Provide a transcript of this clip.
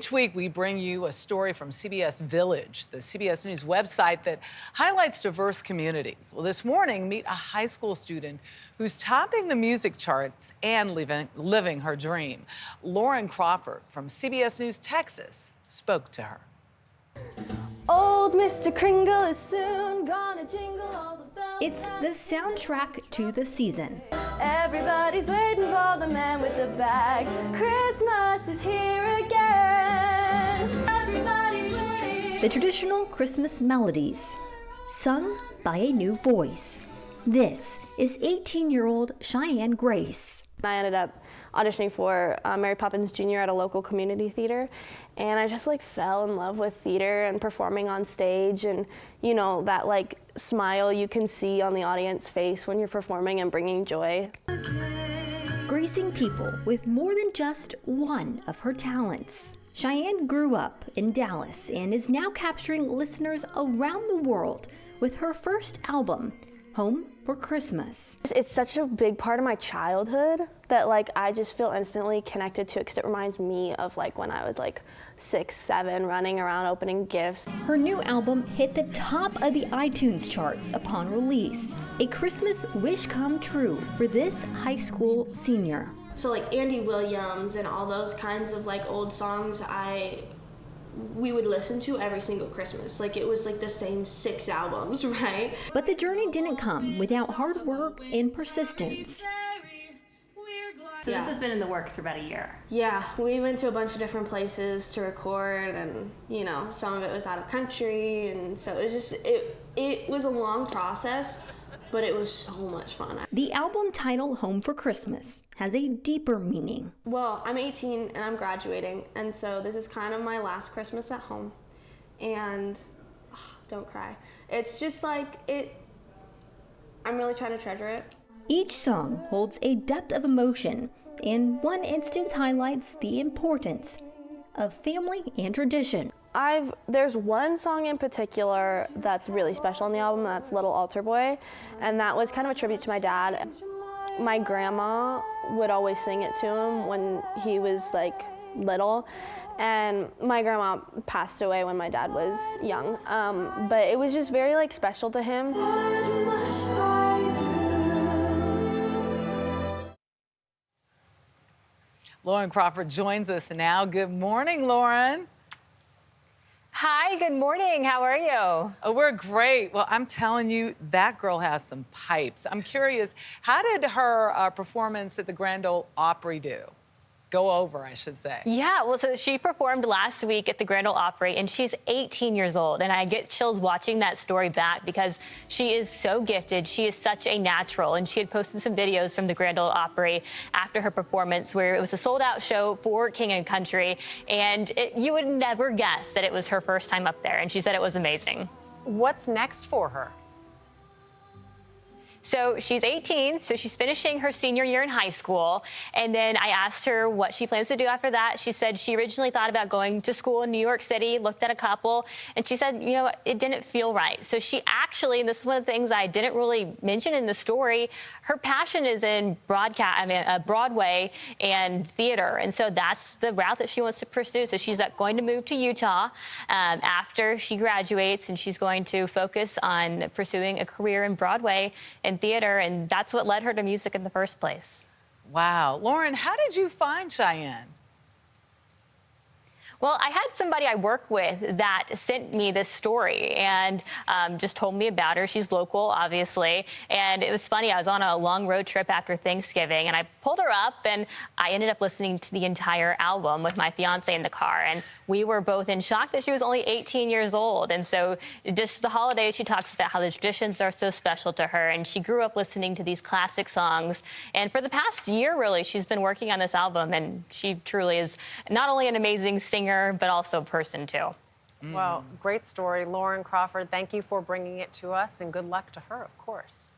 Each week, we bring you a story from CBS Village, the CBS News website that highlights diverse communities. Well, this morning, meet a high school student who's topping the music charts and living her dream. Lauren Crawford from CBS News Texas spoke to her. Old Mr. Kringle is soon gonna jingle all the bells. It's the soundtrack to the season. Everybody's waiting for the man with the bag. Christmas is here again. Everybody's waiting. The traditional Christmas melodies, sung by a new voice. This is 18-year-old Cheyenne Grace. I ended up auditioning for Mary Poppins Jr. at a local community theater, and I just fell in love with theater and performing on stage, and that smile you can see on the audience face when you're performing and bringing joy. Gracing people with more than just one of her talents. Cheyenne grew up in Dallas and is now capturing listeners around the world with her first album, Home for Christmas. It's such a big part of my childhood that I just feel instantly connected to it, because it reminds me of when I was 6, 7, running around opening gifts. Her new album hit the top of the iTunes charts upon release. A Christmas wish come true for this high school senior. So Andy Williams and all those kinds of old songs we would listen to every single Christmas. It was the same 6 albums, right? But the journey didn't come without hard work and persistence. So this has been in the works for about a year. Yeah, we went to a bunch of different places to record, and some of it was out of country, and so it was just it was a long process, but it was so much fun. The album title, Home for Christmas, has a deeper meaning. Well, I'm 18 and I'm graduating, and so this is kind of my last Christmas at home. And don't cry. It's just I'm really trying to treasure it. Each song holds a depth of emotion, and one instance highlights the importance of family and tradition. There's one song in particular that's really special on the album, that's Little Altar Boy, and that was kind of a tribute to my dad. My grandma would always sing it to him when he was little, and my grandma passed away when my dad was young, but it was just very special to him. Lauren Crawford joins us now. Good morning, Lauren. Hi, good morning. How are you? Oh, we're great. Well, I'm telling you, that girl has some pipes. I'm curious, how did her performance at the Grand Ole Opry go over, I should say? Yeah, well, so she performed last week at the Grand Ole Opry, and she's 18 years old. And I get chills watching that story back because she is so gifted. She is such a natural. And she had posted some videos from the Grand Ole Opry after her performance where it was a sold-out show for King and Country. And you would never guess that it was her first time up there. And she said it was amazing. What's next for her? So she's 18, so she's finishing her senior year in high school. And then I asked her what she plans to do after that. She said she originally thought about going to school in New York City, looked at a couple, and she said, it didn't feel right. So she actually, and this is one of the things I didn't really mention in the story, her passion is in Broadway and theater. And so that's the route that she wants to pursue. So she's going to move to Utah after she graduates, and she's going to focus on pursuing a career in Broadway and theater, and that's what led her to music in the first place. Wow. Lauren, how did you find Cheyenne? Well, I had somebody I work with that sent me this story and just told me about her. She's local, obviously. And it was funny. I was on a long road trip after Thanksgiving, and I pulled her up, and I ended up listening to the entire album with my fiance in the car. And we were both in shock that she was only 18 years old. And so just the holidays, she talks about how the traditions are so special to her. And she grew up listening to these classic songs. And for the past year, really, she's been working on this album. And she truly is not only an amazing singer, but also a person, too. Well, great story. Lauren Crawford, thank you for bringing it to us, and good luck to her, of course.